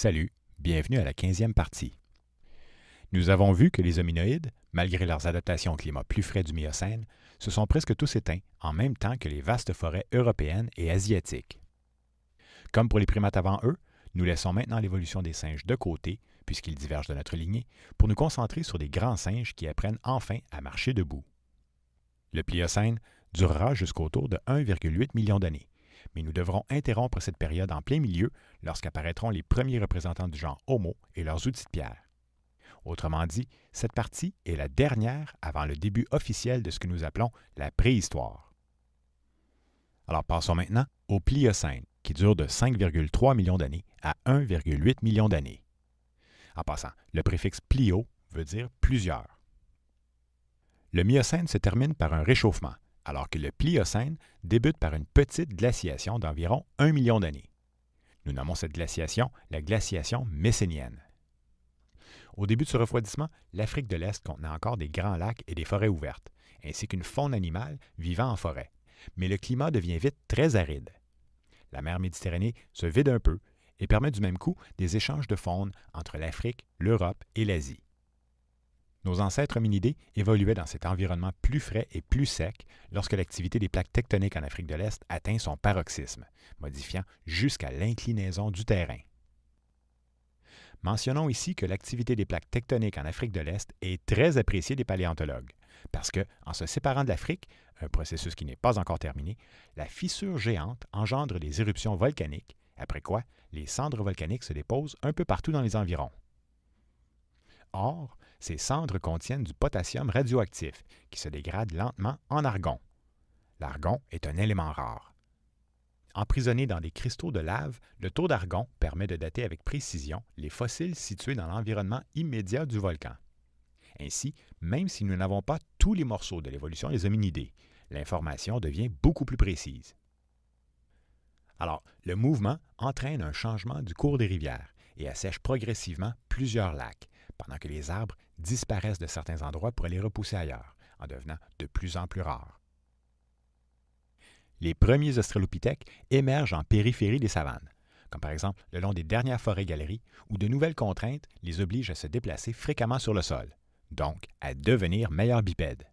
Salut, bienvenue à la 15e partie. Nous avons vu que les hominoïdes, malgré leurs adaptations au climat plus frais du Miocène, se sont presque tous éteints en même temps que les vastes forêts européennes et asiatiques. Comme pour les primates avant eux, nous laissons maintenant l'évolution des singes de côté, puisqu'ils divergent de notre lignée, pour nous concentrer sur des grands singes qui apprennent enfin à marcher debout. Le Pliocène durera jusqu'autour de 1,8 million d'années, mais nous devrons interrompre cette période en plein milieu lorsqu'apparaîtront les premiers représentants du genre Homo et leurs outils de pierre. Autrement dit, cette partie est la dernière avant le début officiel de ce que nous appelons la préhistoire. Alors passons maintenant au Pliocène, qui dure de 5,3 millions d'années à 1,8 million d'années. En passant, le préfixe plio veut dire plusieurs. Le Miocène se termine par un réchauffement, alors que le Pliocène débute par une petite glaciation d'environ 1 million d'années. Nous nommons cette glaciation la glaciation messénienne. Au début de ce refroidissement, l'Afrique de l'Est contenait encore des grands lacs et des forêts ouvertes, ainsi qu'une faune animale vivant en forêt. Mais le climat devient vite très aride. La mer Méditerranée se vide un peu et permet du même coup des échanges de faune entre l'Afrique, l'Europe et l'Asie. Nos ancêtres hominidés évoluaient dans cet environnement plus frais et plus sec lorsque l'activité des plaques tectoniques en Afrique de l'Est atteint son paroxysme, modifiant jusqu'à l'inclinaison du terrain. Mentionnons ici que l'activité des plaques tectoniques en Afrique de l'Est est très appréciée des paléontologues, parce que, en se séparant de l'Afrique, un processus qui n'est pas encore terminé, la fissure géante engendre des éruptions volcaniques, après quoi les cendres volcaniques se déposent un peu partout dans les environs. Or, ces cendres contiennent du potassium radioactif qui se dégrade lentement en argon. L'argon est un élément rare. Emprisonné dans des cristaux de lave, le taux d'argon permet de dater avec précision les fossiles situés dans l'environnement immédiat du volcan. Ainsi, même si nous n'avons pas tous les morceaux de l'évolution des hominidés, l'information devient beaucoup plus précise. Alors, le mouvement entraîne un changement du cours des rivières et assèche progressivement plusieurs lacs, pendant que les arbres disparaissent de certains endroits pour aller repousser ailleurs, en devenant de plus en plus rares. Les premiers australopithèques émergent en périphérie des savanes, comme par exemple le long des dernières forêts-galeries, où de nouvelles contraintes les obligent à se déplacer fréquemment sur le sol, donc à devenir meilleurs bipèdes.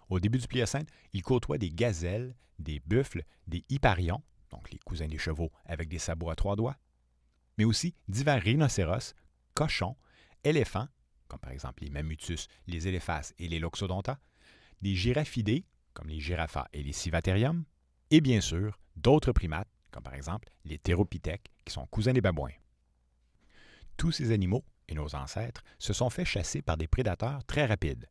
Au début du Pliocène, ils côtoient des gazelles, des buffles, des hipparions, donc les cousins des chevaux avec des sabots à 3 doigts, mais aussi divers rhinocéros, cochons, éléphants, comme par exemple les mammutus, les éléphaces et les loxodonta, des giraffidés, comme les girafas et les civateriums, et bien sûr, d'autres primates, comme par exemple les théropithèques, qui sont cousins des babouins. Tous ces animaux, et nos ancêtres, se sont fait chasser par des prédateurs très rapides.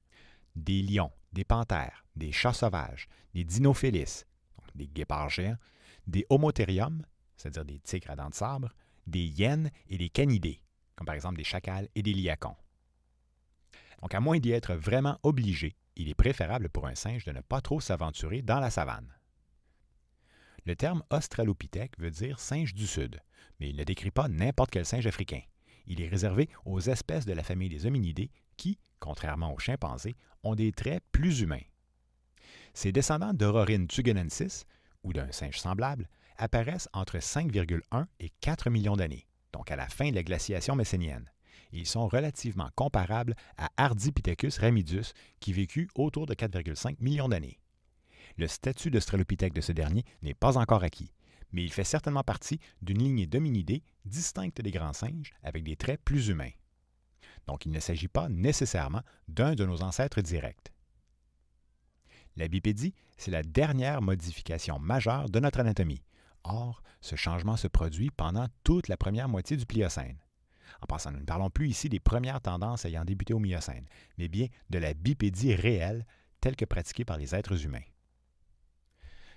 Des lions, des panthères, des chats sauvages, des dinophélis, donc des guépards géants, des homotheriums, c'est-à-dire des tigres à dents de sabre, des hyènes et des canidés, comme par exemple des chacals et des liacons. Donc, à moins d'y être vraiment obligé, il est préférable pour un singe de ne pas trop s'aventurer dans la savane. Le terme australopithèque veut dire singe du Sud, mais il ne décrit pas n'importe quel singe africain. Il est réservé aux espèces de la famille des hominidés qui, contrairement aux chimpanzés, ont des traits plus humains. Ces descendants d'Ororhyn tugenensis, ou d'un singe semblable, apparaissent entre 5,1 et 4 millions d'années, donc à la fin de la glaciation messénienne. Ils sont relativement comparables à Ardipithecus ramidus, qui vécut autour de 4,5 millions d'années. Le statut d'australopithèque de ce dernier n'est pas encore acquis, mais il fait certainement partie d'une lignée d'hominidés distincte des grands singes avec des traits plus humains. Donc il ne s'agit pas nécessairement d'un de nos ancêtres directs. La bipédie, c'est la dernière modification majeure de notre anatomie. Or, ce changement se produit pendant toute la première moitié du Pliocène. En passant, nous ne parlons plus ici des premières tendances ayant débuté au Miocène, mais bien de la bipédie réelle telle que pratiquée par les êtres humains.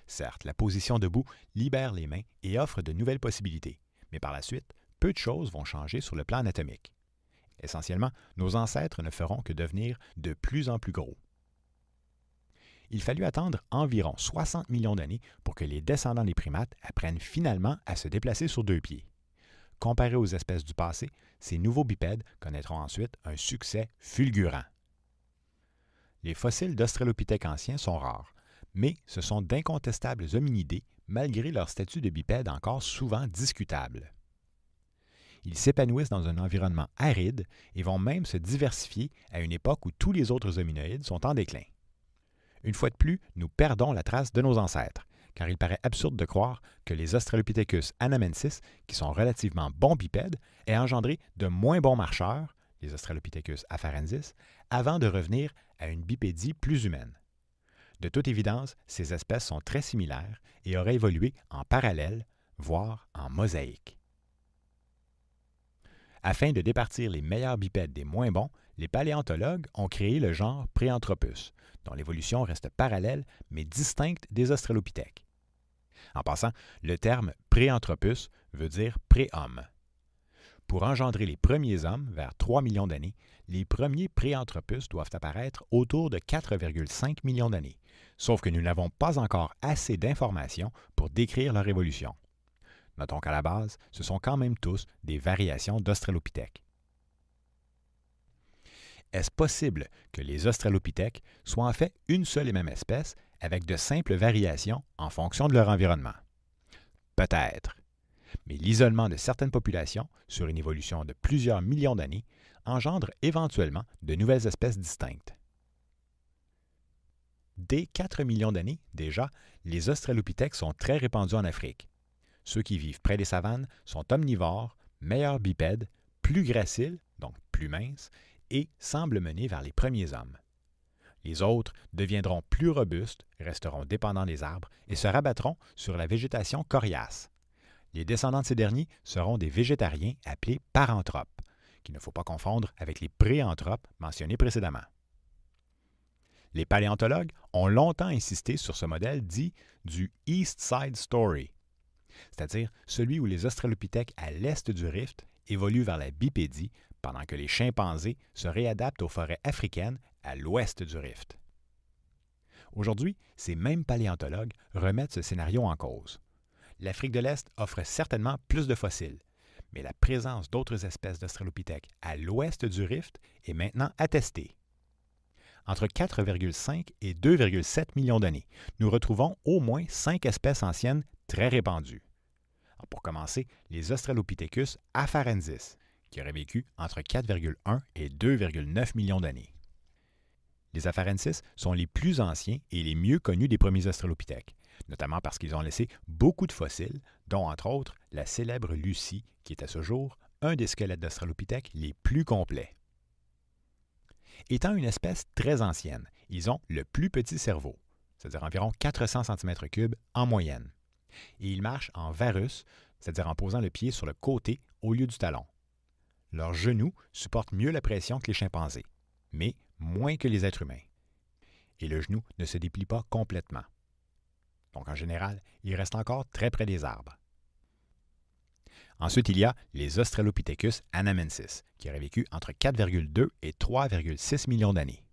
Certes, la position debout libère les mains et offre de nouvelles possibilités, mais par la suite, peu de choses vont changer sur le plan anatomique. Essentiellement, nos ancêtres ne feront que devenir de plus en plus gros. Il fallut attendre environ 60 millions d'années pour que les descendants des primates apprennent finalement à se déplacer sur 2 pieds. Comparés aux espèces du passé, ces nouveaux bipèdes connaîtront ensuite un succès fulgurant. Les fossiles d'australopithèques anciens sont rares, mais ce sont d'incontestables hominidés malgré leur statut de bipède encore souvent discutable. ils s'épanouissent dans un environnement aride et vont même se diversifier à une époque où tous les autres hominoïdes sont en déclin. Une fois de plus, nous perdons la trace de nos ancêtres, car il paraît absurde de croire que les Australopithecus anamensis, qui sont relativement bons bipèdes, aient engendré de moins bons marcheurs, les Australopithecus afarensis, avant de revenir à une bipédie plus humaine. De toute évidence, ces espèces sont très similaires et auraient évolué en parallèle, voire en mosaïque. Afin de départir les meilleurs bipèdes des moins bons, les paléontologues ont créé le genre Préanthropus, dont l'évolution reste parallèle mais distincte des Australopithèques. En passant, le terme Préanthropus veut dire pré-homme. Pour engendrer les premiers hommes, vers 3 millions d'années, les premiers Préanthropus doivent apparaître autour de 4,5 millions d'années, sauf que nous n'avons pas encore assez d'informations pour décrire leur évolution. Notons qu'à la base, ce sont quand même tous des variations d'Australopithèques. Est-ce possible que les Australopithèques soient en fait une seule et même espèce avec de simples variations en fonction de leur environnement? Peut-être. Mais l'isolement de certaines populations sur une évolution de plusieurs millions d'années engendre éventuellement de nouvelles espèces distinctes. Dès 4 millions d'années, déjà, les Australopithèques sont très répandus en Afrique. Ceux qui vivent près des savanes sont omnivores, meilleurs bipèdes, plus graciles, donc plus minces, et semblent mener vers les premiers hommes. Les autres deviendront plus robustes, resteront dépendants des arbres et se rabattront sur la végétation coriace. Les descendants de ces derniers seront des végétariens appelés paranthropes, qu'il ne faut pas confondre avec les préanthropes mentionnés précédemment. Les paléontologues ont longtemps insisté sur ce modèle dit du East Side Story, c'est-à-dire celui où les Australopithèques à l'est du rift évoluent vers la bipédie pendant que les chimpanzés se réadaptent aux forêts africaines à l'ouest du rift. Aujourd'hui, ces mêmes paléontologues remettent ce scénario en cause. L'Afrique de l'Est offre certainement plus de fossiles, mais la présence d'autres espèces d'Australopithèques à l'ouest du rift est maintenant attestée. Entre 4,5 et 2,7 millions d'années, nous retrouvons au moins 5 espèces anciennes très répandues. Alors pour commencer, les Australopithecus afarensis, qui auraient vécu entre 4,1 et 2,9 millions d'années. Les afarensis sont les plus anciens et les mieux connus des premiers Australopithèques, notamment parce qu'ils ont laissé beaucoup de fossiles, dont entre autres la célèbre Lucie, qui est à ce jour un des squelettes d'Australopithèques les plus complets. Étant une espèce très ancienne, ils ont le plus petit cerveau, c'est-à-dire environ 400 cm3 en moyenne. Et ils marchent en varus, c'est-à-dire en posant le pied sur le côté au lieu du talon. Leurs genoux supportent mieux la pression que les chimpanzés, mais moins que les êtres humains. Et le genou ne se déplie pas complètement. Donc en général, ils restent encore très près des arbres. Ensuite, il y a les Australopithecus anamensis, qui auraient vécu entre 4,2 et 3,6 millions d'années.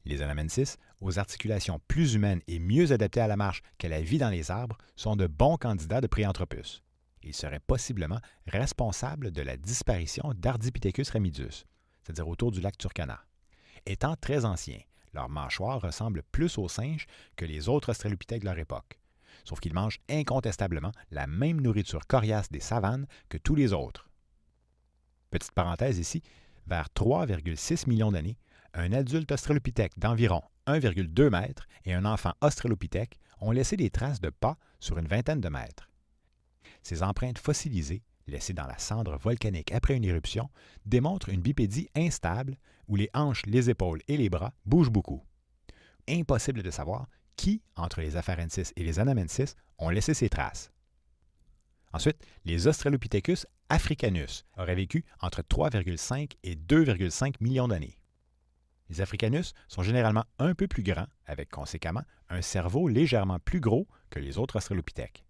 Les anamensis, aux articulations plus humaines et mieux adaptées à la marche qu'à la vie dans les arbres, sont de bons candidats de Préanthropus. Ils seraient possiblement responsables de la disparition d'Ardipithecus ramidus, c'est-à-dire autour du lac Turkana. Étant très anciens, leurs mâchoires ressemblent plus aux singes que les autres Australopithèques de leur époque, sauf qu'ils mangent incontestablement la même nourriture coriace des savanes que tous les autres. Petite parenthèse ici, vers 3,6 millions d'années, un adulte australopithèque d'environ 1,2 mètres et un enfant australopithèque ont laissé des traces de pas sur une vingtaine de mètres. Ces empreintes fossilisées, laissées dans la cendre volcanique après une éruption, démontrent une bipédie instable où les hanches, les épaules et les bras bougent beaucoup. Impossible de savoir qui, entre les afarensis et les anamensis, ont laissé ces traces. Ensuite, les Australopithecus africanus auraient vécu entre 3,5 et 2,5 millions d'années. Les africanus sont généralement un peu plus grands, avec conséquemment un cerveau légèrement plus gros que les autres Australopithèques.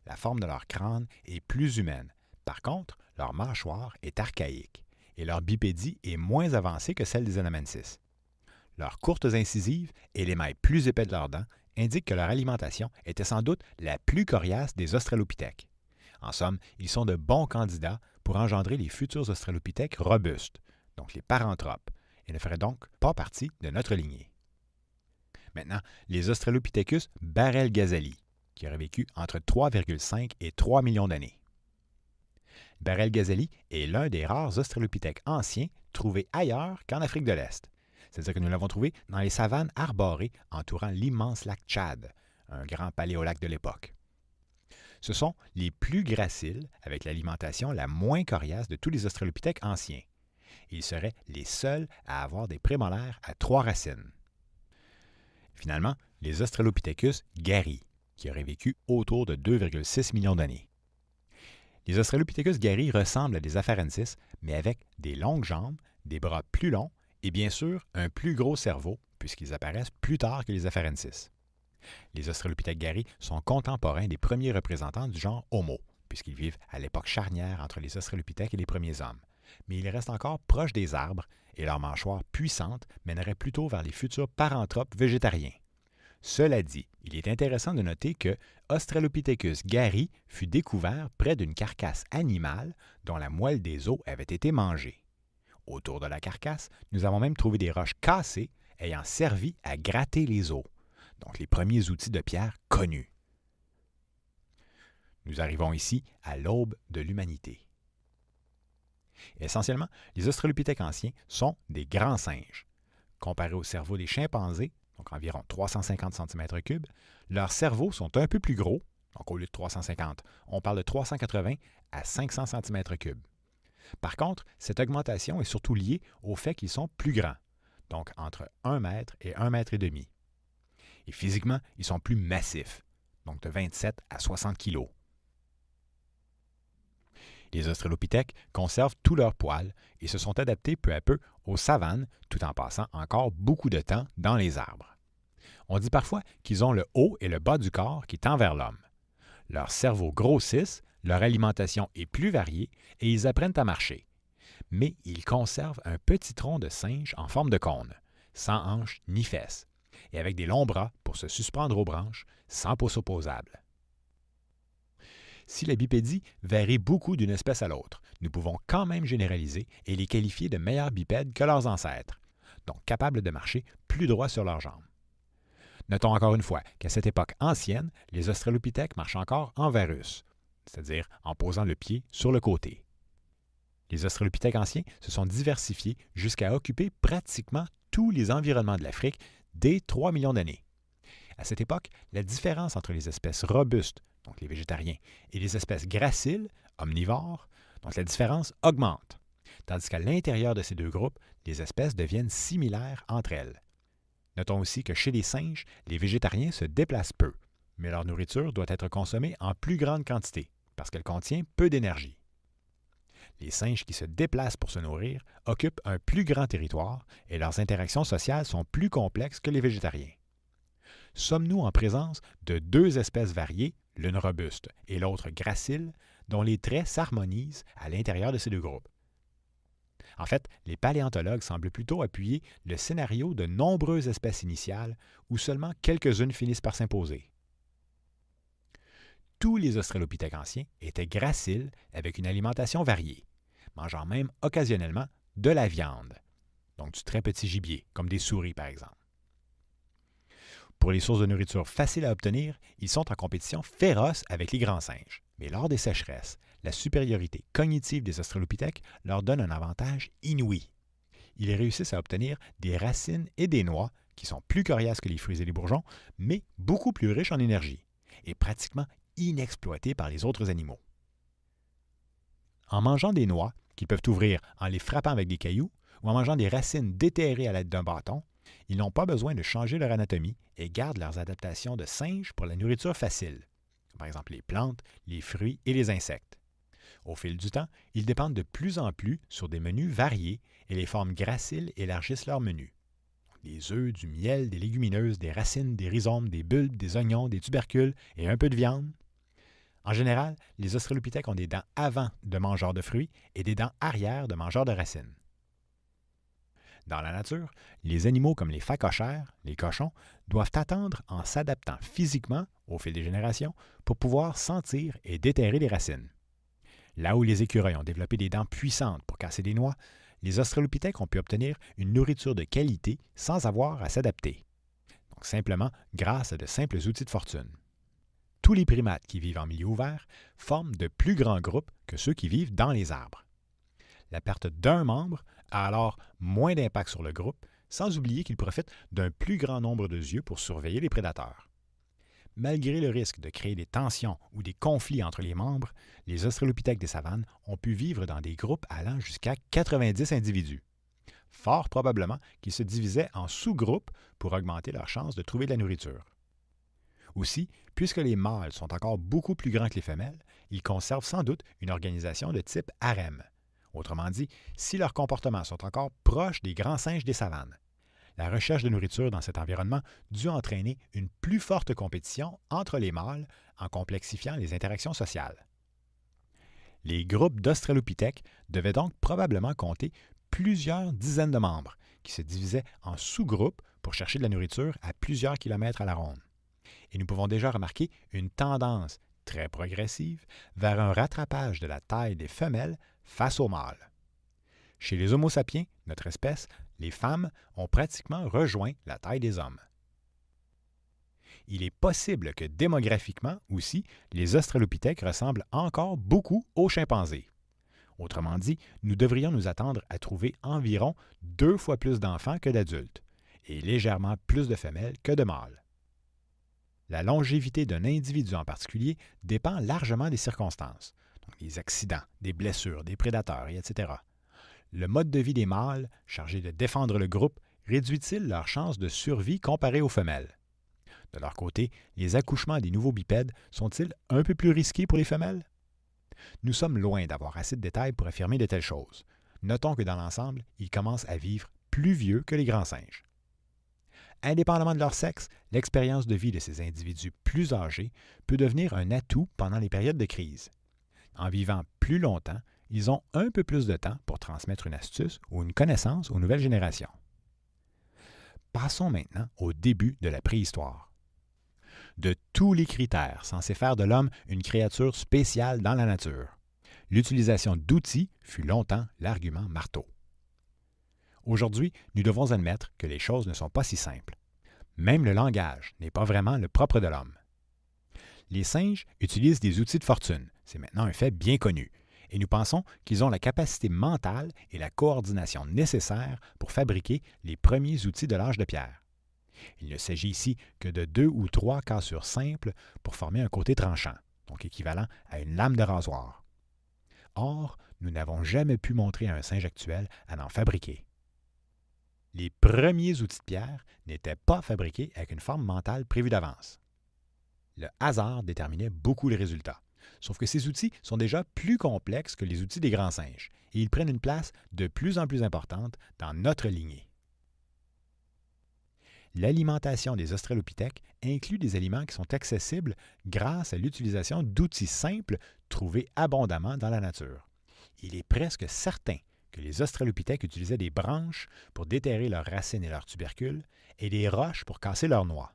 La forme de leur crâne est plus humaine. Par contre, leur mâchoire est archaïque et leur bipédie est moins avancée que celle des anamensis. Leurs courtes incisives et l'émail plus épais de leurs dents indiquent que leur alimentation était sans doute la plus coriace des Australopithèques. En somme, ils sont de bons candidats pour engendrer les futurs Australopithèques robustes, donc les paranthropes, et ne feraient donc pas partie de notre lignée. Maintenant, les Australopithecus barrel-ghazali, qui auraient vécu entre 3,5 et 3 millions d'années. Barel Ghazali est l'un des rares australopithèques anciens trouvés ailleurs qu'en Afrique de l'Est. C'est-à-dire que nous l'avons trouvé dans les savanes arborées entourant l'immense lac Tchad, un grand paléolac de l'époque. Ce sont les plus graciles, avec l'alimentation la moins coriace de tous les australopithèques anciens. Ils seraient les seuls à avoir des prémolaires à 3 racines. Finalement, les Australopithecus gary, qui auraient vécu autour de 2,6 millions d'années. Les Australopithecus gary ressemblent à des afarensis, mais avec des longues jambes, des bras plus longs et bien sûr un plus gros cerveau, puisqu'ils apparaissent plus tard que les afarensis. Les Australopithèques gary sont contemporains des premiers représentants du genre Homo, puisqu'ils vivent à l'époque charnière entre les Australopithèques et les premiers hommes. Mais ils restent encore proches des arbres et leur mâchoire puissante mènerait plutôt vers les futurs paranthropes végétariens. Cela dit, il est intéressant de noter que Australopithecus gary fut découvert près d'une carcasse animale dont la moelle des os avait été mangée. Autour de la carcasse, nous avons même trouvé des roches cassées ayant servi à gratter les os, donc les premiers outils de pierre connus. Nous arrivons ici à l'aube de l'humanité. Essentiellement, les Australopithèques anciens sont des grands singes. Comparés au cerveau des chimpanzés, donc environ 350 cm3, leurs cerveaux sont un peu plus gros, donc au lieu de 350, on parle de 380 à 500 cm3. Par contre, cette augmentation est surtout liée au fait qu'ils sont plus grands, donc entre 1 mètre et 1 mètre et demi. Et physiquement, ils sont plus massifs, donc de 27 à 60 kg. Les Australopithèques conservent tous leurs poils et se sont adaptés peu à peu aux savanes tout en passant encore beaucoup de temps dans les arbres. On dit parfois qu'ils ont le haut et le bas du corps qui tend vers l'homme. Leurs cerveaux grossissent, leur alimentation est plus variée et ils apprennent à marcher. Mais ils conservent un petit tronc de singe en forme de cône, sans hanches ni fesses, et avec des longs bras pour se suspendre aux branches, sans pouce opposable. Si la bipédie varie beaucoup d'une espèce à l'autre, nous pouvons quand même généraliser et les qualifier de meilleurs bipèdes que leurs ancêtres, donc capables de marcher plus droit sur leurs jambes. Notons encore une fois qu'à cette époque ancienne, les Australopithèques marchent encore en varus, c'est-à-dire en posant le pied sur le côté. Les Australopithèques anciens se sont diversifiés jusqu'à occuper pratiquement tous les environnements de l'Afrique dès 3 millions d'années. À cette époque, la différence entre les espèces robustes, donc les végétariens, et les espèces graciles, omnivores, donc la différence augmente, tandis qu'à l'intérieur de ces deux groupes, les espèces deviennent similaires entre elles. Notons aussi que chez les singes, les végétariens se déplacent peu, mais leur nourriture doit être consommée en plus grande quantité, parce qu'elle contient peu d'énergie. Les singes qui se déplacent pour se nourrir occupent un plus grand territoire et leurs interactions sociales sont plus complexes que les végétariens. Sommes-nous en présence de deux espèces variées, l'une robuste et l'autre gracile, dont les traits s'harmonisent à l'intérieur de ces deux groupes? En fait, les paléontologues semblent plutôt appuyer le scénario de nombreuses espèces initiales où seulement quelques-unes finissent par s'imposer. Tous les Australopithèques anciens étaient graciles avec une alimentation variée, mangeant même occasionnellement de la viande, donc du très petit gibier, comme des souris par exemple. Pour les sources de nourriture faciles à obtenir, ils sont en compétition féroce avec les grands singes. Mais lors des sécheresses, la supériorité cognitive des Australopithèques leur donne un avantage inouï. Ils réussissent à obtenir des racines et des noix qui sont plus coriaces que les fruits et les bourgeons, mais beaucoup plus riches en énergie et pratiquement inexploitées par les autres animaux. En mangeant des noix, qu'ils peuvent ouvrir en les frappant avec des cailloux, ou en mangeant des racines déterrées à l'aide d'un bâton, ils n'ont pas besoin de changer leur anatomie et gardent leurs adaptations de singes pour la nourriture facile, par exemple les plantes, les fruits et les insectes. Au fil du temps, ils dépendent de plus en plus sur des menus variés et les formes graciles élargissent leurs menus. Des œufs, du miel, des légumineuses, des racines, des rhizomes, des bulbes, des oignons, des tubercules et un peu de viande. En général, les Australopithèques ont des dents avant de mangeurs de fruits et des dents arrière de mangeurs de racines. Dans la nature, les animaux comme les phacochères, les cochons, doivent attendre en s'adaptant physiquement au fil des générations pour pouvoir sentir et déterrer les racines. Là où les écureuils ont développé des dents puissantes pour casser des noix, les Australopithèques ont pu obtenir une nourriture de qualité sans avoir à s'adapter, donc simplement grâce à de simples outils de fortune. tous les primates qui vivent en milieu ouvert forment de plus grands groupes que ceux qui vivent dans les arbres. La perte d'un membre a alors moins d'impact sur le groupe, sans oublier qu'il profite d'un plus grand nombre de yeux pour surveiller les prédateurs. Malgré le risque de créer des tensions ou des conflits entre les membres, les australopithèques des savanes ont pu vivre dans des groupes allant jusqu'à 90 individus. Fort probablement qu'ils se divisaient en sous-groupes pour augmenter leurs chances de trouver de la nourriture. Aussi, puisque les mâles sont encore beaucoup plus grands que les femelles, ils conservent sans doute une organisation de type harem. Autrement dit, si leurs comportements sont encore proches des grands singes des savanes. La recherche de nourriture dans cet environnement dut entraîner une plus forte compétition entre les mâles en complexifiant les interactions sociales. Les groupes d'australopithèques devaient donc probablement compter plusieurs dizaines de membres qui se divisaient en sous-groupes pour chercher de la nourriture à plusieurs kilomètres à la ronde. Et nous pouvons déjà remarquer une tendance très progressive vers un rattrapage de la taille des femelles face aux mâles. Chez les Homo sapiens, notre espèce, les femmes ont pratiquement rejoint la taille des hommes. Il est possible que démographiquement aussi, les australopithèques ressemblent encore beaucoup aux chimpanzés. Autrement dit, nous devrions nous attendre à trouver environ 2 fois plus d'enfants que d'adultes, et légèrement plus de femelles que de mâles. La longévité d'un individu en particulier dépend largement des circonstances, donc des accidents, des blessures, des prédateurs, etc. Le mode de vie des mâles, chargé de défendre le groupe, réduit-il leurs chances de survie comparées aux femelles? De leur côté, les accouchements des nouveaux bipèdes sont-ils un peu plus risqués pour les femelles? Nous sommes loin d'avoir assez de détails pour affirmer de telles choses. Notons que dans l'ensemble, ils commencent à vivre plus vieux que les grands singes. Indépendamment de leur sexe, l'expérience de vie de ces individus plus âgés peut devenir un atout pendant les périodes de crise. En vivant plus longtemps, ils ont un peu plus de temps pour transmettre une astuce ou une connaissance aux nouvelles générations. Passons maintenant au début de la préhistoire. De tous les critères censés faire de l'homme une créature spéciale dans la nature, l'utilisation d'outils fut longtemps l'argument marteau. Aujourd'hui, nous devons admettre que les choses ne sont pas si simples. Même le langage n'est pas vraiment le propre de l'homme. Les singes utilisent des outils de fortune, c'est maintenant un fait bien connu, et nous pensons qu'ils ont la capacité mentale et la coordination nécessaires pour fabriquer les premiers outils de l'âge de pierre. Il ne s'agit ici que de 2 ou 3 cassures simples pour former un côté tranchant, donc équivalent à une lame de rasoir. Or, nous n'avons jamais pu montrer à un singe actuel à en fabriquer. Les premiers outils de pierre n'étaient pas fabriqués avec une forme mentale prévue d'avance. Le hasard déterminait beaucoup les résultats, sauf que ces outils sont déjà plus complexes que les outils des grands singes, et ils prennent une place de plus en plus importante dans notre lignée. L'alimentation des australopithèques inclut des aliments qui sont accessibles grâce à l'utilisation d'outils simples trouvés abondamment dans la nature. Il est presque certain que les australopithèques utilisaient des branches pour déterrer leurs racines et leurs tubercules et des roches pour casser leurs noix.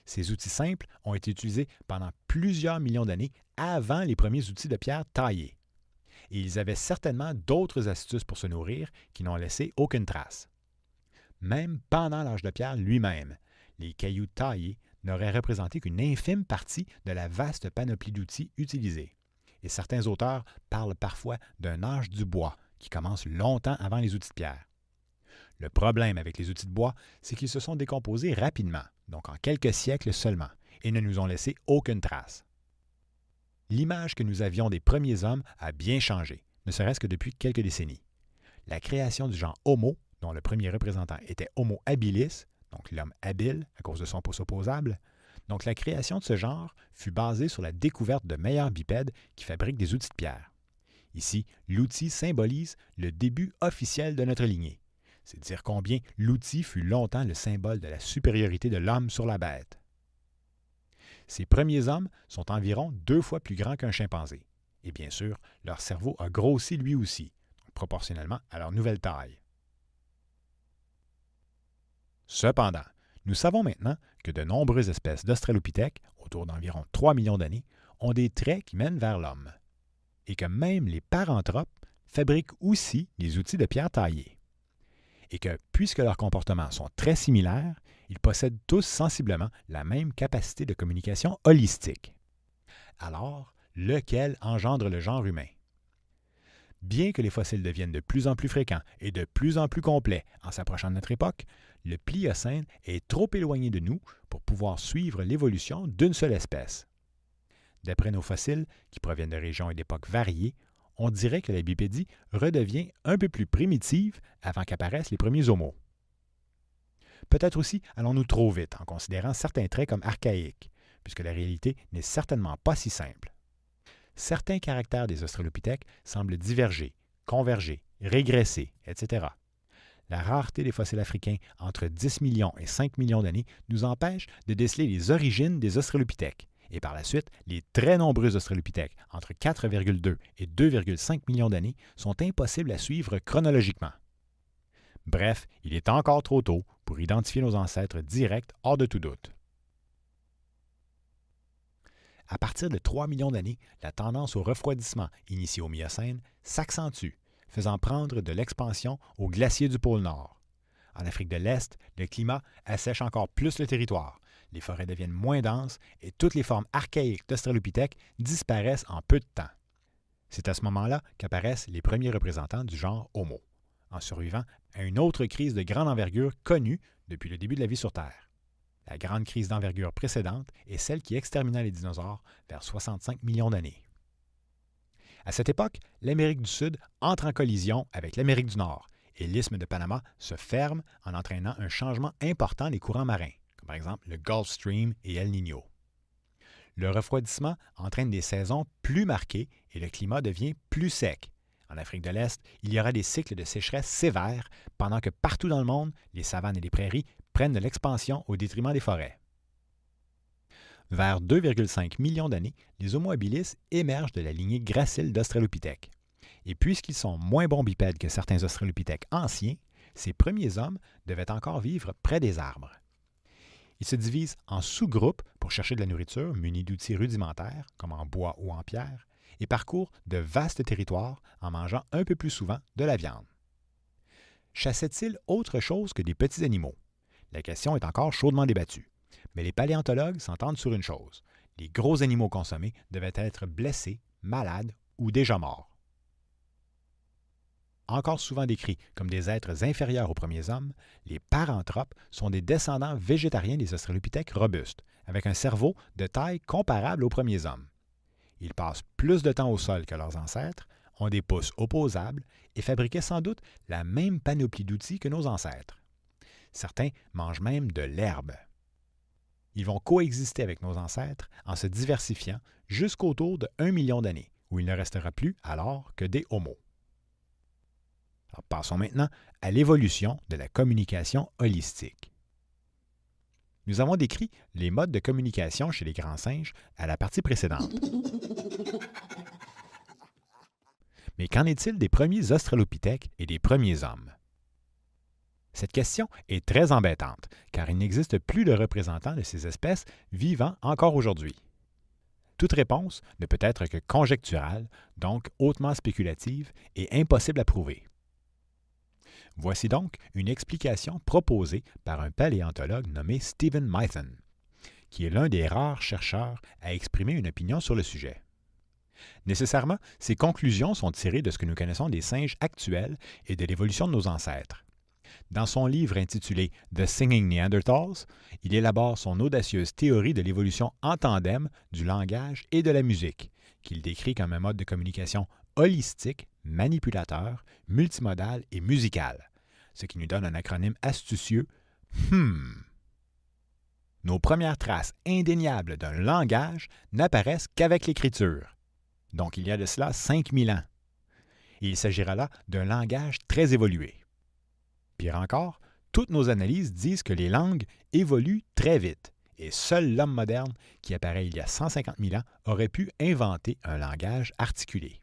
Ces outils simples ont été utilisés pendant plusieurs millions d'années avant les premiers outils de pierre taillés. Et ils avaient certainement d'autres astuces pour se nourrir qui n'ont laissé aucune trace. Même pendant l'âge de pierre lui-même, les cailloux taillés n'auraient représenté qu'une infime partie de la vaste panoplie d'outils utilisés. Et certains auteurs parlent parfois d'un âge du bois qui commence longtemps avant les outils de pierre. Le problème avec les outils de bois, c'est qu'ils se sont décomposés rapidement, donc en quelques siècles seulement, et ne nous ont laissé aucune trace. L'image que nous avions des premiers hommes a bien changé, ne serait-ce que depuis quelques décennies. La création du genre Homo, dont le premier représentant était Homo habilis, donc l'homme habile à cause de son pouce opposable, donc la création de ce genre fut basée sur la découverte de meilleurs bipèdes qui fabriquent des outils de pierre. Ici, l'outil symbolise le début officiel de notre lignée. C'est dire combien l'outil fut longtemps le symbole de la supériorité de l'homme sur la bête. Ces premiers hommes sont environ 2 fois plus grands qu'un chimpanzé. Et bien sûr, leur cerveau a grossi lui aussi, proportionnellement à leur nouvelle taille. Cependant, nous savons maintenant que de nombreuses espèces d'australopithèques, autour d'environ 3 millions d'années, ont des traits qui mènent vers l'homme. Et que même les paranthropes fabriquent aussi des outils de pierre taillés. Et que, puisque leurs comportements sont très similaires, Ils possèdent tous sensiblement la même capacité de communication holistique. Alors, lequel engendre le genre humain? Bien que les fossiles deviennent de plus en plus fréquents et de plus en plus complets en s'approchant de notre époque, le Pliocène est trop éloigné de nous pour pouvoir suivre l'évolution d'une seule espèce. D'après nos fossiles, qui proviennent de régions et d'époques variées, on dirait que la bipédie redevient un peu plus primitive avant qu'apparaissent les premiers homos. Peut-être aussi allons-nous trop vite en considérant certains traits comme archaïques, puisque la réalité n'est certainement pas si simple. Certains caractères des australopithèques semblent diverger, converger, régresser, etc. La rareté des fossiles africains entre 10 millions et 5 millions d'années nous empêche de déceler les origines des australopithèques, et par la suite, les très nombreux australopithèques entre 4,2 et 2,5 millions d'années sont impossibles à suivre chronologiquement. Bref, il est encore trop tôt pour identifier nos ancêtres directs hors de tout doute. À partir de 3 millions d'années, la tendance au refroidissement initiée au Miocène s'accentue, faisant prendre de l'expansion aux glaciers du pôle Nord. En Afrique de l'Est, le climat assèche encore plus le territoire, les forêts deviennent moins denses et toutes les formes archaïques d'australopithèques disparaissent en peu de temps. C'est à ce moment-là qu'apparaissent les premiers représentants du genre Homo, en survivant à une autre crise de grande envergure connue depuis le début de la vie sur Terre. La grande crise d'envergure précédente est celle qui extermina les dinosaures vers 65 millions d'années. À cette époque, l'Amérique du Sud entre en collision avec l'Amérique du Nord et l'isthme de Panama se ferme en entraînant un changement important des courants marins, comme par exemple le Gulf Stream et El Niño. Le refroidissement entraîne des saisons plus marquées et le climat devient plus sec. En Afrique de l'Est, il y aura des cycles de sécheresse sévères, pendant que partout dans le monde, les savanes et les prairies prennent de l'expansion au détriment des forêts. Vers 2,5 millions d'années, les Homo habilis émergent de la lignée gracile d'Australopithèques. Et puisqu'ils sont moins bons bipèdes que certains Australopithèques anciens, ces premiers hommes devaient encore vivre près des arbres. Ils se divisent en sous-groupes pour chercher de la nourriture munis d'outils rudimentaires, comme en bois ou en pierre, et parcourent de vastes territoires en mangeant un peu plus souvent de la viande. Chassaient-ils autre chose que des petits animaux? La question est encore chaudement débattue. Mais les paléontologues s'entendent sur une chose. Les gros animaux consommés devaient être blessés, malades ou déjà morts. Encore souvent décrits comme des êtres inférieurs aux premiers hommes, les paranthropes sont des descendants végétariens des australopithèques robustes, avec un cerveau de taille comparable aux premiers hommes. Ils passent plus de temps au sol que leurs ancêtres, ont des pouces opposables et fabriquaient sans doute la même panoplie d'outils que nos ancêtres. Certains mangent même de l'herbe. Ils vont coexister avec nos ancêtres en se diversifiant jusqu'autour de 1 million d'années, où il ne restera plus alors que des homos. Alors, passons maintenant à l'évolution de la communication holistique. Nous avons décrit les modes de communication chez les grands singes à la partie précédente. Mais qu'en est-il des premiers australopithèques et des premiers hommes? Cette question est très embêtante, car il n'existe plus de représentants de ces espèces vivant encore aujourd'hui. Toute réponse ne peut être que conjecturale, donc hautement spéculative et impossible à prouver. Voici donc une explication proposée par un paléontologue nommé Stephen Mython, qui est l'un des rares chercheurs à exprimer une opinion sur le sujet. Nécessairement, ses conclusions sont tirées de ce que nous connaissons des singes actuels et de l'évolution de nos ancêtres. Dans son livre intitulé « The Singing Neanderthals », il élabore son audacieuse théorie de l'évolution en tandem du langage et de la musique, qu'il décrit comme un mode de communication holistique, manipulateur, multimodal et musical, ce qui nous donne un acronyme astucieux Nos premières traces indéniables d'un langage n'apparaissent qu'avec l'écriture. Donc il y a de cela 5000 ans. Et il s'agira là d'un langage très évolué. Pire encore, toutes nos analyses disent que les langues évoluent très vite, et seul l'homme moderne, qui apparaît il y a 150 000 ans, aurait pu inventer un langage articulé.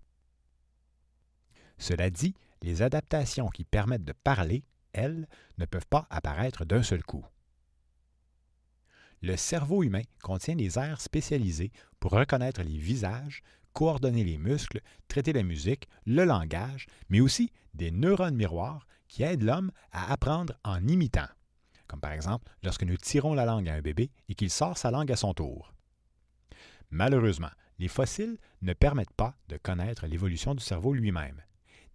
Cela dit, les adaptations qui permettent de parler, elles, ne peuvent pas apparaître d'un seul coup. Le cerveau humain contient des aires spécialisées pour reconnaître les visages, coordonner les muscles, traiter la musique, le langage, mais aussi des neurones miroirs qui aident l'homme à apprendre en imitant, comme par exemple lorsque nous tirons la langue à un bébé et qu'il sort sa langue à son tour. Malheureusement, les fossiles ne permettent pas de connaître l'évolution du cerveau lui-même,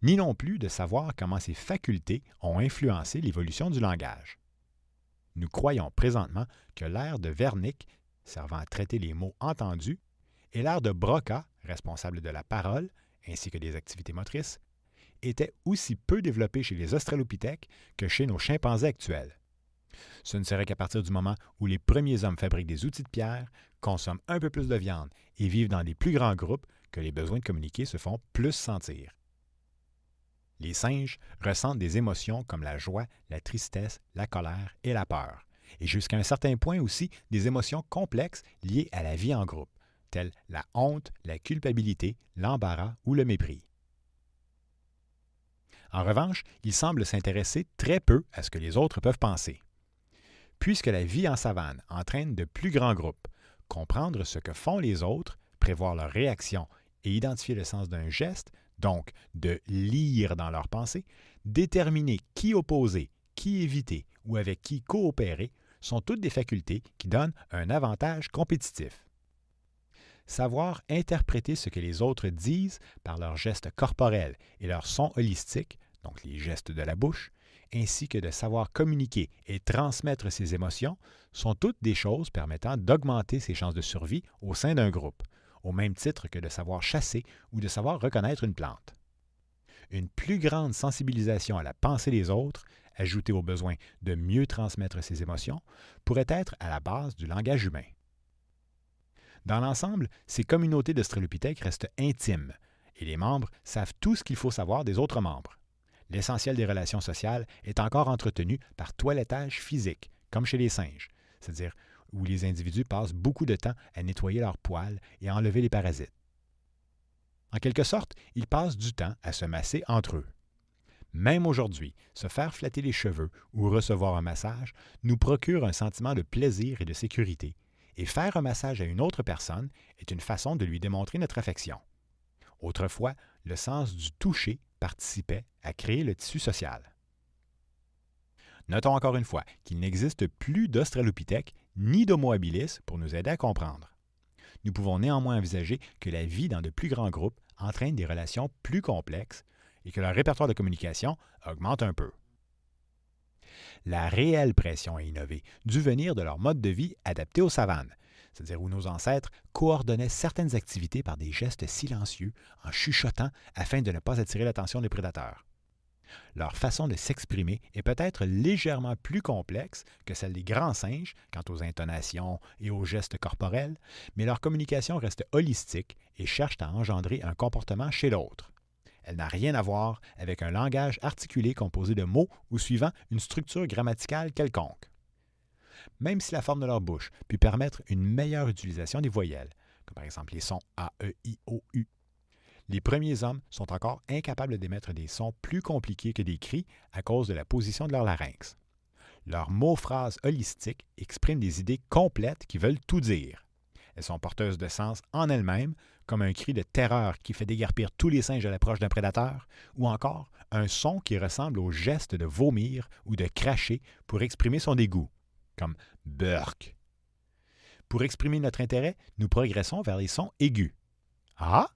ni non plus de savoir comment ces facultés ont influencé l'évolution du langage. Nous croyons présentement que l'ère de Wernicke, servant à traiter les mots entendus, et l'ère de Broca, responsable de la parole, ainsi que des activités motrices, étaient aussi peu développées chez les australopithèques que chez nos chimpanzés actuels. Ce ne serait qu'à partir du moment où les premiers hommes fabriquent des outils de pierre, consomment un peu plus de viande et vivent dans des plus grands groupes que les besoins de communiquer se font plus sentir. Les singes ressentent des émotions comme la joie, la tristesse, la colère et la peur, et jusqu'à un certain point aussi des émotions complexes liées à la vie en groupe, telles la honte, la culpabilité, l'embarras ou le mépris. En revanche, ils semblent s'intéresser très peu à ce que les autres peuvent penser. Puisque la vie en savane entraîne de plus grands groupes, comprendre ce que font les autres, prévoir leurs réactions et identifier le sens d'un geste, donc de lire dans leurs pensées, déterminer qui opposer, qui éviter ou avec qui coopérer, sont toutes des facultés qui donnent un avantage compétitif. Savoir interpréter ce que les autres disent par leurs gestes corporels et leurs sons holistiques, donc les gestes de la bouche, ainsi que de savoir communiquer et transmettre ses émotions, sont toutes des choses permettant d'augmenter ses chances de survie au sein d'un groupe, au même titre que de savoir chasser ou de savoir reconnaître une plante. Une plus grande sensibilisation à la pensée des autres, ajoutée au besoin de mieux transmettre ses émotions, pourrait être à la base du langage humain. Dans l'ensemble, ces communautés d'australopithèques restent intimes, et les membres savent tout ce qu'il faut savoir des autres membres. L'essentiel des relations sociales est encore entretenu par toilettage physique, comme chez les singes, c'est-à-dire où les individus passent beaucoup de temps à nettoyer leurs poils et à enlever les parasites. En quelque sorte, ils passent du temps à se masser entre eux. Même aujourd'hui, se faire flatter les cheveux ou recevoir un massage nous procure un sentiment de plaisir et de sécurité, et faire un massage à une autre personne est une façon de lui démontrer notre affection. Autrefois, le sens du toucher participait à créer le tissu social. Notons encore une fois qu'il n'existe plus d'Australopithèques ni d'Homo habilis pour nous aider à comprendre. Nous pouvons néanmoins envisager que la vie dans de plus grands groupes entraîne des relations plus complexes et que leur répertoire de communication augmente un peu. La réelle pression à innover dut venir de leur mode de vie adapté aux savanes, c'est-à-dire où nos ancêtres coordonnaient certaines activités par des gestes silencieux en chuchotant afin de ne pas attirer l'attention des prédateurs. Leur façon de s'exprimer est peut-être légèrement plus complexe que celle des grands singes quant aux intonations et aux gestes corporels, mais leur communication reste holistique et cherche à engendrer un comportement chez l'autre. Elle n'a rien à voir avec un langage articulé composé de mots ou suivant une structure grammaticale quelconque. Même si la forme de leur bouche peut permettre une meilleure utilisation des voyelles, comme par exemple les sons A, E, I, O, U, les premiers hommes sont encore incapables d'émettre des sons plus compliqués que des cris à cause de la position de leur larynx. Leurs mots-phrases holistiques expriment des idées complètes qui veulent tout dire. Elles sont porteuses de sens en elles-mêmes, comme un cri de terreur qui fait déguerpir tous les singes à l'approche d'un prédateur, ou encore un son qui ressemble au geste de vomir ou de cracher pour exprimer son dégoût, comme « burk ». Pour exprimer notre intérêt, nous progressons vers les sons aigus. « Ah »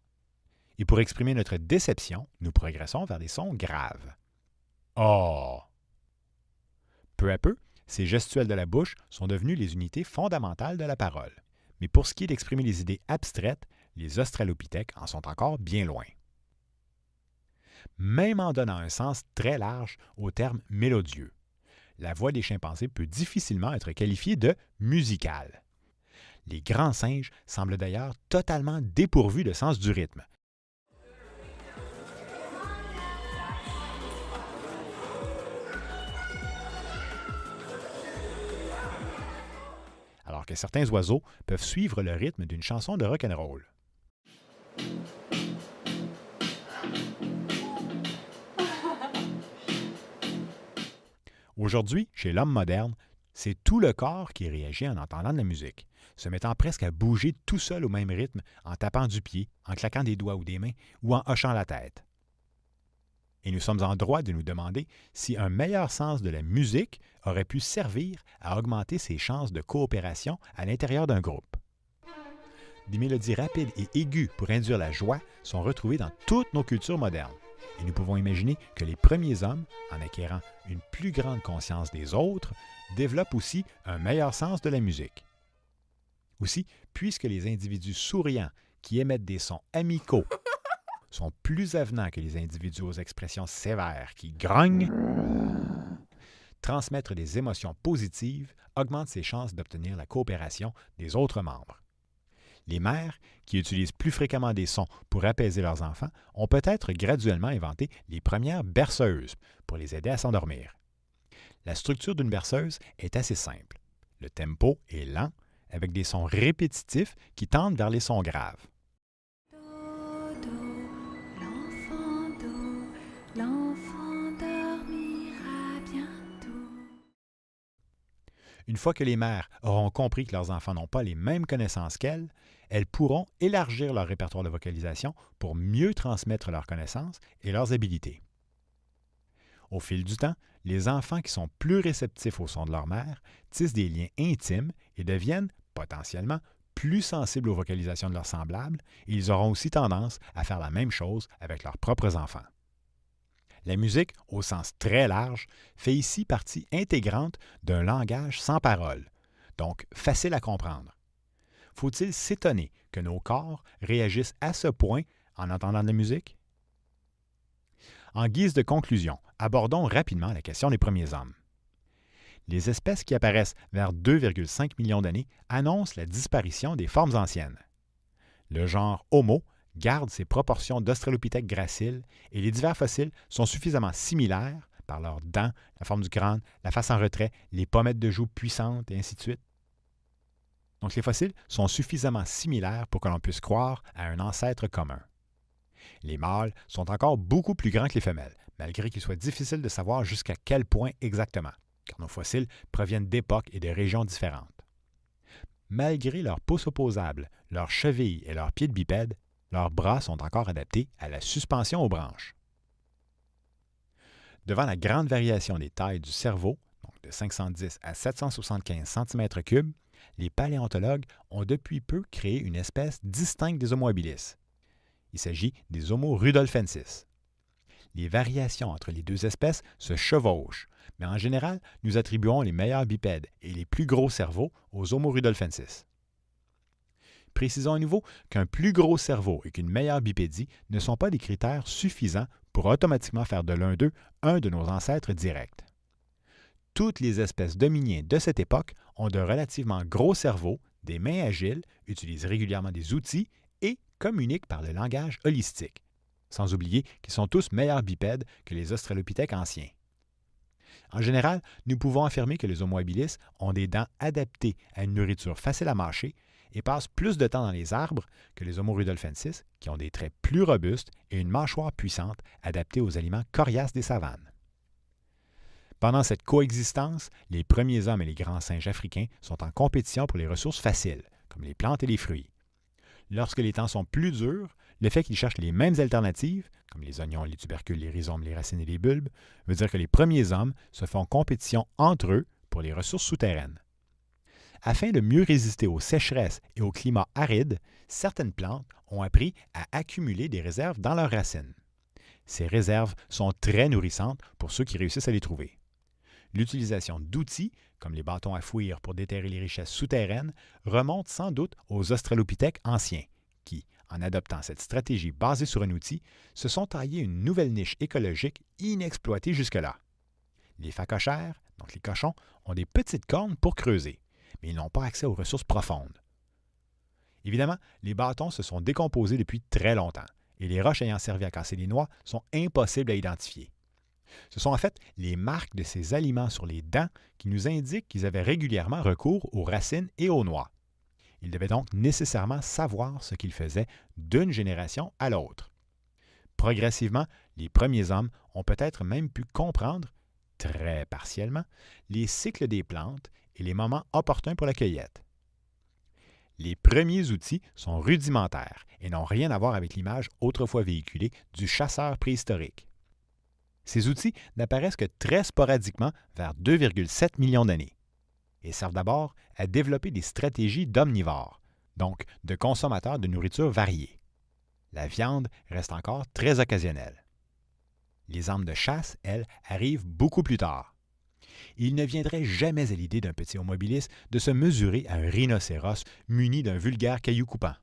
et pour exprimer notre déception, nous progressons vers des sons graves. « Oh ». Peu à peu, ces gestuels de la bouche sont devenus les unités fondamentales de la parole. Mais pour ce qui est d'exprimer les idées abstraites, les australopithèques en sont encore bien loin. Même en donnant un sens très large au terme mélodieux, la voix des chimpanzés peut difficilement être qualifiée de musicale. Les grands singes semblent d'ailleurs totalement dépourvus de sens du rythme. Alors que certains oiseaux peuvent suivre le rythme d'une chanson de rock'n'roll. Aujourd'hui, chez l'homme moderne, c'est tout le corps qui réagit en entendant de la musique, se mettant presque à bouger tout seul au même rythme, en tapant du pied, en claquant des doigts ou des mains, ou en hochant la tête. Et nous sommes en droit de nous demander si un meilleur sens de la musique aurait pu servir à augmenter ses chances de coopération à l'intérieur d'un groupe. Des mélodies rapides et aiguës pour induire la joie sont retrouvées dans toutes nos cultures modernes. Et nous pouvons imaginer que les premiers hommes, en acquérant une plus grande conscience des autres, développent aussi un meilleur sens de la musique. Aussi, puisque les individus souriants qui émettent des sons amicaux sont plus avenants que les individus aux expressions sévères qui grognent, transmettre des émotions positives augmente ses chances d'obtenir la coopération des autres membres. Les mères, qui utilisent plus fréquemment des sons pour apaiser leurs enfants, ont peut-être graduellement inventé les premières berceuses pour les aider à s'endormir. La structure d'une berceuse est assez simple. Le tempo est lent, avec des sons répétitifs qui tendent vers les sons graves. Une fois que les mères auront compris que leurs enfants n'ont pas les mêmes connaissances qu'elles, elles pourront élargir leur répertoire de vocalisation pour mieux transmettre leurs connaissances et leurs habiletés. Au fil du temps, les enfants qui sont plus réceptifs au son de leur mère tissent des liens intimes et deviennent, potentiellement, plus sensibles aux vocalisations de leurs semblables, et ils auront aussi tendance à faire la même chose avec leurs propres enfants. La musique, au sens très large, fait ici partie intégrante d'un langage sans parole, donc facile à comprendre. Faut-il s'étonner que nos corps réagissent à ce point en entendant de la musique? En guise de conclusion, abordons rapidement la question des premiers hommes. Les espèces qui apparaissent vers 2,5 millions d'années annoncent la disparition des formes anciennes. Le genre Homo garde ses proportions d'Australopithèque gracile et les divers fossiles sont suffisamment similaires par leurs dents, la forme du crâne, la face en retrait, les pommettes de joues puissantes et ainsi de suite. Donc les fossiles sont suffisamment similaires pour que l'on puisse croire à un ancêtre commun. Les mâles sont encore beaucoup plus grands que les femelles, malgré qu'il soit difficile de savoir jusqu'à quel point exactement, car nos fossiles proviennent d'époques et de régions différentes. Malgré leurs pouces opposables, leurs chevilles et leurs pieds de bipèdes, leurs bras sont encore adaptés à la suspension aux branches. Devant la grande variation des tailles du cerveau, donc de 510 à 775 cm3, les paléontologues ont depuis peu créé une espèce distincte des Homo habilis. Il s'agit des Homo rudolfensis. Les variations entre les deux espèces se chevauchent, mais en général, nous attribuons les meilleurs bipèdes et les plus gros cerveaux aux Homo rudolfensis. Précisons à nouveau qu'un plus gros cerveau et qu'une meilleure bipédie ne sont pas des critères suffisants pour automatiquement faire de l'un d'eux un de nos ancêtres directs. Toutes les espèces d'hominiens de cette époque ont de relativement gros cerveaux, des mains agiles, utilisent régulièrement des outils et communiquent par le langage holistique, sans oublier qu'ils sont tous meilleurs bipèdes que les australopithèques anciens. En général, nous pouvons affirmer que les Homo habilis ont des dents adaptées à une nourriture facile à mâcher et passent plus de temps dans les arbres que les Homo rudolfensis, qui ont des traits plus robustes et une mâchoire puissante adaptée aux aliments coriaces des savanes. Pendant cette coexistence, les premiers hommes et les grands singes africains sont en compétition pour les ressources faciles, comme les plantes et les fruits. Lorsque les temps sont plus durs, le fait qu'ils cherchent les mêmes alternatives, comme les oignons, les tubercules, les rhizomes, les racines et les bulbes, veut dire que les premiers hommes se font compétition entre eux pour les ressources souterraines. Afin de mieux résister aux sécheresses et aux climats arides, certaines plantes ont appris à accumuler des réserves dans leurs racines. Ces réserves sont très nourrissantes pour ceux qui réussissent à les trouver. L'utilisation d'outils, comme les bâtons à fouir pour déterrer les richesses souterraines, remonte sans doute aux australopithèques anciens, qui, en adoptant cette stratégie basée sur un outil, se sont taillés une nouvelle niche écologique inexploitée jusque-là. Les phacochères, donc les cochons, ont des petites cornes pour creuser, mais ils n'ont pas accès aux ressources profondes. Évidemment, les bâtons se sont décomposés depuis très longtemps, et les roches ayant servi à casser les noix sont impossibles à identifier. Ce sont en fait les marques de ces aliments sur les dents qui nous indiquent qu'ils avaient régulièrement recours aux racines et aux noix. Ils devaient donc nécessairement savoir ce qu'ils faisaient d'une génération à l'autre. Progressivement, les premiers hommes ont peut-être même pu comprendre, très partiellement, les cycles des plantes et les moments opportuns pour la cueillette. Les premiers outils sont rudimentaires et n'ont rien à voir avec l'image autrefois véhiculée du chasseur préhistorique. Ces outils n'apparaissent que très sporadiquement vers 2,7 millions d'années et servent d'abord à développer des stratégies d'omnivores, donc de consommateurs de nourriture variée. La viande reste encore très occasionnelle. Les armes de chasse, elles, arrivent beaucoup plus tard. Il ne viendrait jamais à l'idée d'un petit Homo habilis de se mesurer à un rhinocéros muni d'un vulgaire caillou coupant.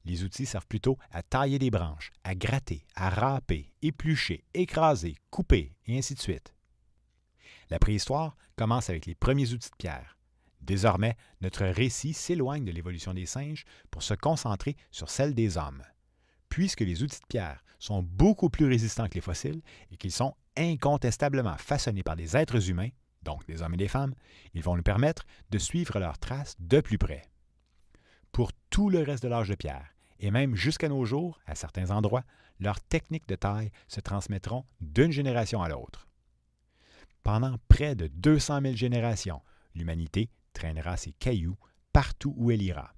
Les outils servent plutôt à tailler des branches, à gratter, à râper, éplucher, écraser, couper, et ainsi de suite. La préhistoire commence avec les premiers outils de pierre. Désormais, notre récit s'éloigne de l'évolution des singes pour se concentrer sur celle des hommes. Puisque les outils de pierre sont beaucoup plus résistants que les fossiles et qu'ils sont incontestablement façonnés par des êtres humains, donc des hommes et des femmes, ils vont nous permettre de suivre leurs traces de plus près. Pour tout le reste de l'âge de pierre, et même jusqu'à nos jours, à certains endroits, leurs techniques de taille se transmettront d'une génération à l'autre. Pendant près de 200 000 générations, l'humanité traînera ses cailloux partout où elle ira.